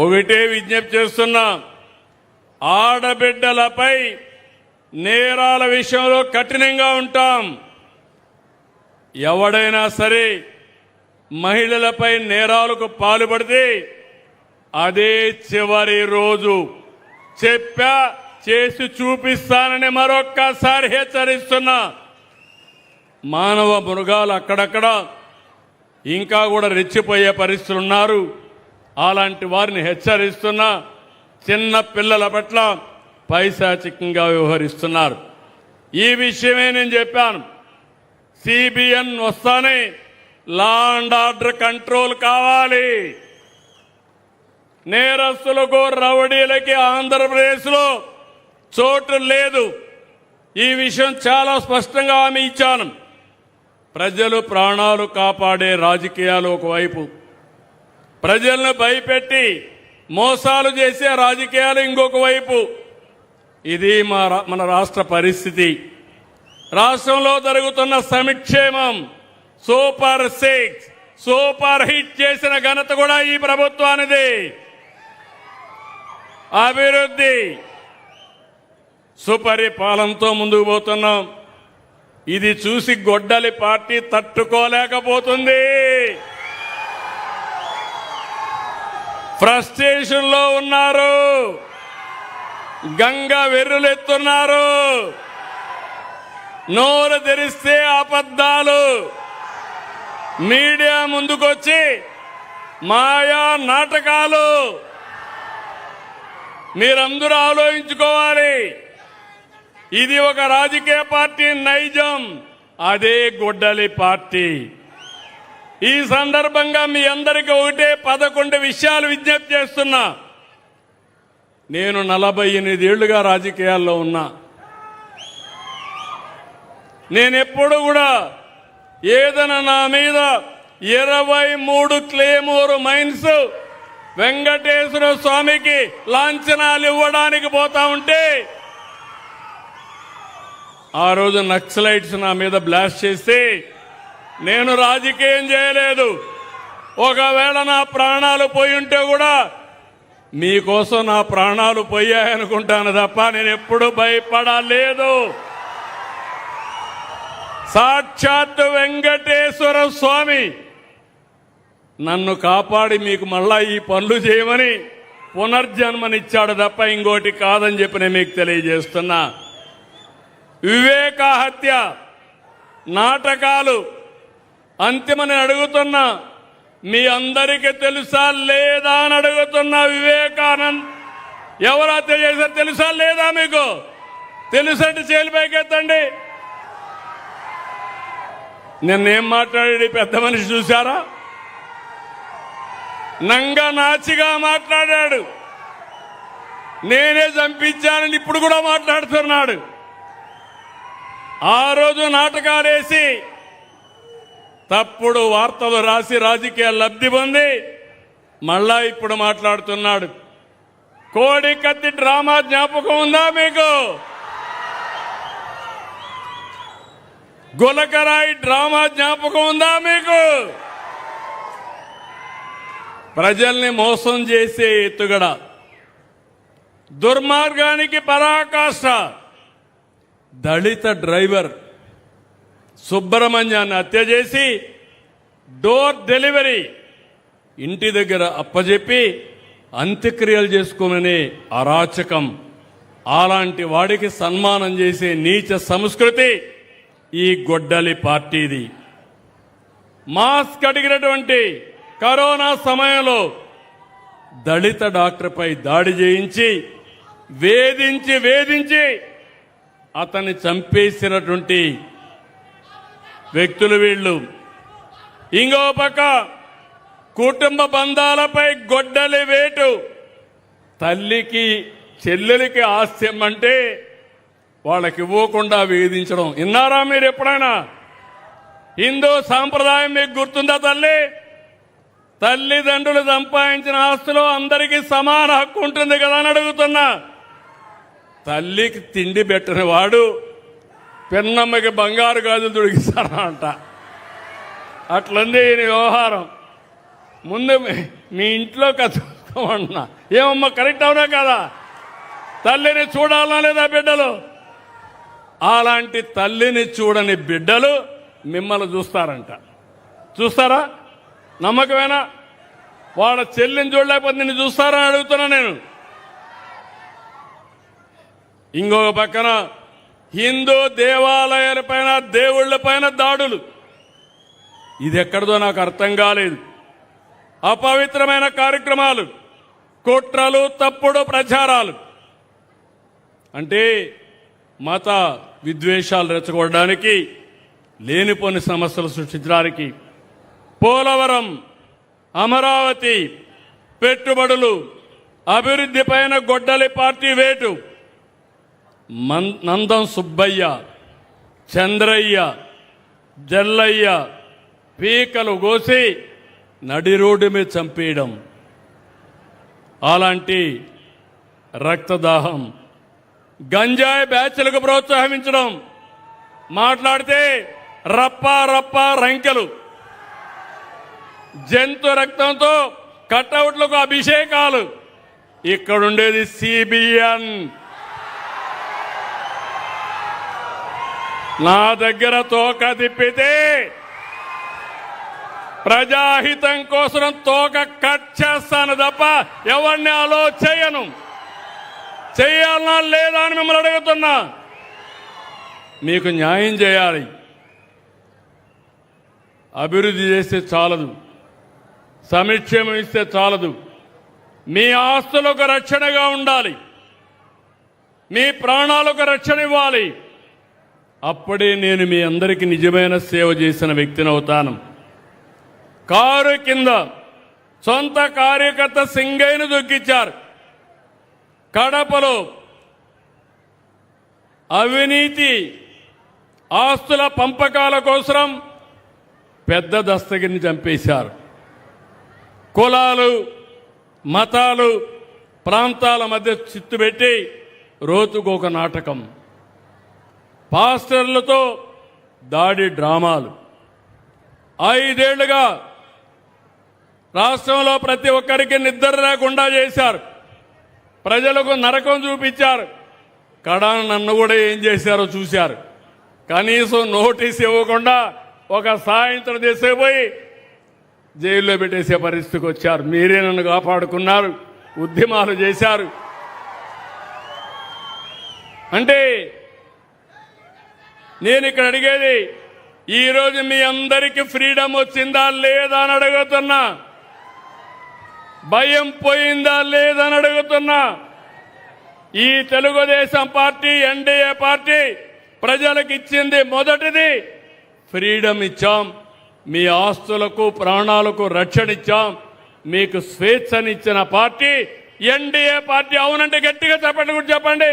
ఒకటే విజ్ఞప్తి చేస్తున్నా, ఆడబిడ్డలపై నేరాల విషయంలో కఠినంగా ఉంటాం. ఎవడైనా సరే మహిళలపై నేరాలకు పాల్పడితే అదే చివరి రోజు చెప్పా చేసి చూపిస్తానని మరొక్కసారి హెచ్చరిస్తున్నా. మానవ మృగాలు అక్కడక్కడ ఇంకా కూడా రెచ్చిపోయే పరిస్థితులు ఉన్నారు. అలాంటి వారిని హెచ్చరిస్తున్నా. చిన్న పిల్లల పట్ల పైశాచికంగా వ్యవహరిస్తున్నారు. ఈ విషయమే నేను చెప్పాను. సిబిఎన్ వస్తానే లా అండ్ ఆర్డర్ కంట్రోల్ కావాలి. నేరస్తులకు రౌడీలకి ఆంధ్రప్రదేశ్లో చోటు లేదు. ఈ విషయం చాలా స్పష్టంగా హామీ ఇచ్చాను. ప్రజలు ప్రాణాలు కాపాడే రాజకీయాలు ఒకవైపు, ప్రజలను భయపెట్టి మోసాలు చేసే రాజకీయాలు ఇంకొక వైపు. ఇది మన రాష్ట్ర పరిస్థితి. రాష్ట్రంలో జరుగుతున్న సంక్షేమం సూపర్ 6 సూపర్ హిట్ చేసిన ఘనత కూడా ఈ ప్రభుత్వానిది. అభివృద్ధి సుపరిపాలనతో ముందుకు పోతున్నాం. ఇది చూసి గొడ్డలి పార్టీ తట్టుకోలేకపోతుంది. ఫ్రస్ట్రేషన్ లో ఉన్నారు. గంగ వెర్రులెత్తున్నారు. నోరు తెరిస్తే అబద్ధాలు. మీడియా ముందుకొచ్చి మాయా నాటకాలు. మీరందరూ ఆలోచించుకోవాలి. ఇది ఒక రాజకీయ పార్టీ నైజం, అదే గొడ్డలి పార్టీ. ఈ సందర్భంగా మీ అందరికీ ఒకటే 11 విషయాలు విజ్ఞప్తి చేస్తున్నా. నేను 48 ఏళ్లుగా రాజకీయాల్లో ఉన్నా. నేనెప్పుడు కూడా ఏదైనా నా మీద 23 క్లేమోర్ మైన్స్ వెంకటేశ్వర స్వామికి లాంఛనాలు ఇవ్వడానికి పోతా ఉంటే ఆ రోజు నక్సలైట్స్ నా మీద బ్లాస్ట్ చేస్తే నేను రాజకీయం చేయలేదు. ఒకవేళ నా ప్రాణాలు పోయి ఉంటే కూడా మీకోసం నా ప్రాణాలు పోయాయనుకుంటాను తప్ప నేను ఎప్పుడు భయపడలేదు. సాక్షాత్ వెంకటేశ్వర స్వామి నన్ను కాపాడి మీకు మళ్ళా ఈ పనులు చేయమని పునర్జన్మనిచ్చాడు తప్ప ఇంకోటి కాదని చెప్పి నేను మీకు తెలియజేస్తున్నా. వివేక హత్య నాటకాలు అంతిమని అడుగుతున్నా. మీ అందరికీ తెలుసా లేదా అని అడుగుతున్నా. వివేకానంద్ ఎవరు హత్య చేశారు తెలుసా లేదా? మీకు తెలుసంటే చేలిపైకి ఎత్తండి. నిన్నేం మాట్లాడి పెద్ద మనిషి చూశారా? నంగ నాచిగా మాట్లాడాడు. నేనే చంపించానని ఇప్పుడు కూడా మాట్లాడుతున్నాడు. ఆ రోజు నాటకాలేసి తప్పుడు వార్తలు రాసి రాజకీయ లబ్ధి పొంది మళ్ళా ఇప్పుడు మాట్లాడుతున్నాడు. కోడి కత్తి డ్రామా జ్ఞాపకం ఉందా మీకు? గులకరాయి డ్రామా జ్ఞాపకం ఉందా మీకు? ప్రజల్ని మోసం చేసే ఎత్తుగడ, దుర్మార్గానికి పరాకాష్ట. దళిత డ్రైవర్ సుబ్రహ్మణ్యాన్ని హత్య చేసి డోర్ డెలివరీ ఇంటి దగ్గర అప్పజెప్పి అంత్యక్రియలు చేసుకోమనే అరాచకం. అలాంటి వాడికి సన్మానం చేసే నీచ సంస్కృతి ఈ గొడ్డలి పార్టీది. మాస్క్ అడిగినటువంటి కరోనా సమయంలో దళిత డాక్టర్పై దాడి చేయించి వేధించి అతన్ని చంపేసినటువంటి వ్యక్తులు వీళ్ళు. ఇంకో పక్క కుటుంబ బంధాలపై గొడ్డలి వేటు. తల్లికి చెల్లెలికి ఆస్తి అంటే వాళ్ళకి ఇవ్వకుండా వేధించడం. విన్నారా మీరు ఎప్పుడైనా? హిందూ సాంప్రదాయం మీకు గుర్తుందా? తల్లిదండ్రులు సంపాదించిన ఆస్తిలో అందరికీ సమాన హక్కు ఉంటుంది కదా అని అడుగుతున్నా. తల్లికి తిండి పెట్టని వాడు పెన్నమ్మకి బంగారు గాజులు తొడిగిస్తారా అంట. అట్లుంది ఈయన వ్యవహారం. ముందు మీ ఇంట్లో అన్నా ఏమమ్మా కరెక్ట్ అవునా కదా? తల్లిని చూడాలనా లేదా బిడ్డలు? అలాంటి తల్లిని చూడని బిడ్డలు మిమ్మల్ని చూస్తారంట. చూస్తారా? నమ్మకమేనా? వాళ్ళ చెల్లిని చూడలేకపోతే నిన్ను చూస్తారని అడుగుతున్నా నేను. ఇంకొక పక్కన హిందూ దేవాలయాలపైన దేవుళ్లపైన దాడులు. ఇది ఎక్కడిదో నాకు అర్థం కాలేదు. అపవిత్రమైన కార్యక్రమాలు, కుట్రలు, తప్పుడు ప్రచారాలు, అంటే మత విద్వేషాలు రెచ్చగొట్టడానికి, లేనిపోని సమస్యలు సృష్టించడానికి పోలవరం, అమరావతి, పెట్టుబడులు, అభివృద్ధి పైన గొడ్డలి పార్టీ వేటు, నందం సుబ్బయ్య, చంద్రయ్య, జల్లయ్య పీకలు కోసి నడి రోడ్డు మీద చంపేయడం, అలాంటి రక్తదాహం, గంజాయి బ్యాచ్లకు ప్రోత్సహించడం, మాట్లాడితే రప్ప రప్ప రంకెలు, జంతు రక్తంతో కటౌట్లకు అభిషేకాలు. ఇక్కడుండేది సిబిఎన్. నా దగ్గర తోక తిప్పితే ప్రజాహితం కోసం తోక కట్ చేస్తాను తప్ప ఎవరిని అలో చేయను. చేయాలనా లేదా అని మిమ్మల్ని అడుగుతున్నా. మీకు న్యాయం చేయాలి. అభివృద్ధి చేస్తే చాలదు, సంక్షేమం ఇస్తే చాలదు. మీ ఆస్తులకు రక్షణగా ఉండాలి, మీ ప్రాణాలకు రక్షణ ఇవ్వాలి. అప్పుడే నేను మీ అందరికీ నిజమైన సేవ చేసిన వ్యక్తిని అవుతాను. కారు కింద సొంత కార్యకర్త సింగయ్యను దొక్కించారు. కడపలో అవినీతి ఆస్తుల పంపకాల కోసం పెద్ద దస్తగిరిని చంపేశారు. కులాలు, మతాలు, ప్రాంతాల మధ్య చిత్తు పెట్టి రోజుకొక నాటకం, పాస్టర్లతో దాడి డ్రామాలు. 5 ఏళ్లుగా రాష్ట్రంలో ప్రతి ఒక్కరికి నిద్ర లేకుండా చేశారు. ప్రజలకు నరకం చూపించారు. కడాన నన్ను కూడా ఏం చేశారో చూశారు. కనీసం నోటీస్ ఇవ్వకుండా ఒక సాయంత్రం చేసేపోయి జైల్లో పెట్టేసే పరిస్థితికి వచ్చారు. మీరే నన్ను కాపాడుకున్నారు, ఉద్యమాలు చేశారు. అంటే నేను ఇక్కడ అడిగేది, ఈరోజు మీ అందరికీ ఫ్రీడమ్ వచ్చిందా లేదా అని అడుగుతున్నా. భయం పోయిందా లేదని అడుగుతున్నా. ఈ తెలుగుదేశం పార్టీ, ఎన్డీఏ పార్టీ ప్రజలకు ఇచ్చింది మొదటిది ఫ్రీడమ్ ఇచ్చాం. మీ ఆస్తులకు, ప్రాణాలకు రక్షణ ఇచ్చాం. మీకు స్వేచ్ఛనిచ్చిన పార్టీ ఎన్డీఏ పార్టీ. అవునంటే గట్టిగా చెప్పండి, కూడా చెప్పండి.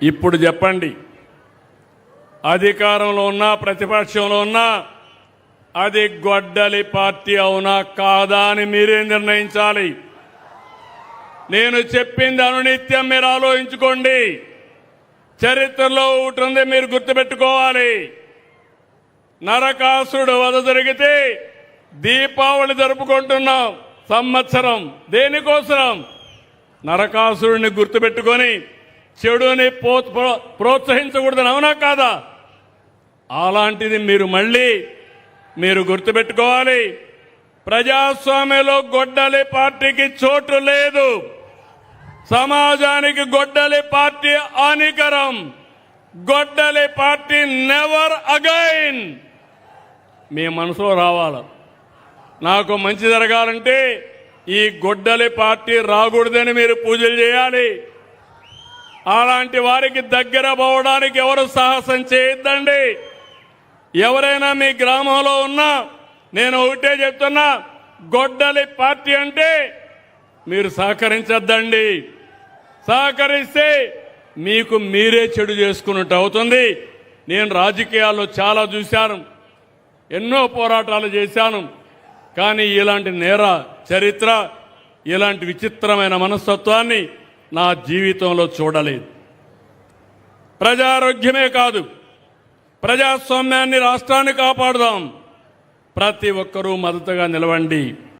ఇప్పుడు చెప్పండి, అధికారంలో ఉన్నా ప్రతిపక్షంలో ఉన్నా అది గొడ్డలి పార్టీ అవునా కాదా అని మీరే నిర్ణయించాలి. నేను చెప్పింది అనునిత్యం మీరు ఆలోచించుకోండి. చరిత్రలో ఒకటి ఉంది, మీరు గుర్తుపెట్టుకోవాలి. నరకాసురుడు వధ జరిగితే దీపావళి జరుపుకుంటున్నాం సంవత్సరం. దేనికోసం? నరకాసురుడిని గుర్తుపెట్టుకొని చెడుని ప్రోత్సహించకూడదని, అవునా కాదా? అలాంటిది మీరు గుర్తుపెట్టుకోవాలి. ప్రజాస్వామ్యంలో గొడ్డలి పార్టీకి చోటు లేదు. సమాజానికి గొడ్డలి పార్టీ హానికరం. గొడ్డలి పార్టీ నెవర్ అగైన్. మీ మనసులో రావాలి. నాకు మంచి జరగాలంటే ఈ గొడ్డలి పార్టీ రాకూడదని మీరు పూజలు చేయాలి. అలాంటి వారికి దగ్గర పోవడానికి ఎవరు సాహసం చేయొద్దండి. ఎవరైనా మీ గ్రామంలో ఉన్నా నేను ఒకటే చెప్తున్నా, గొడ్డలి పార్టీ అంటే మీరు సహకరించద్దండి. సహకరిస్తే మీకు మీరే చెడు చేసుకున్నట్టు అవుతుంది. నేను రాజకీయాల్లో చాలా చూశాను, ఎన్నో పోరాటాలు చేశాను. కానీ ఇలాంటి నేర చరిత్ర, ఇలాంటి విచిత్రమైన మనస్తత్వాన్ని నా జీవితంలో చూడలేదు. ప్రజారోగ్యమే కాదు, ప్రజాస్వామ్యాన్ని, రాష్ట్రాన్ని కాపాడుదాం. ప్రతి ఒక్కరూ మద్దతుగా నిలవండి.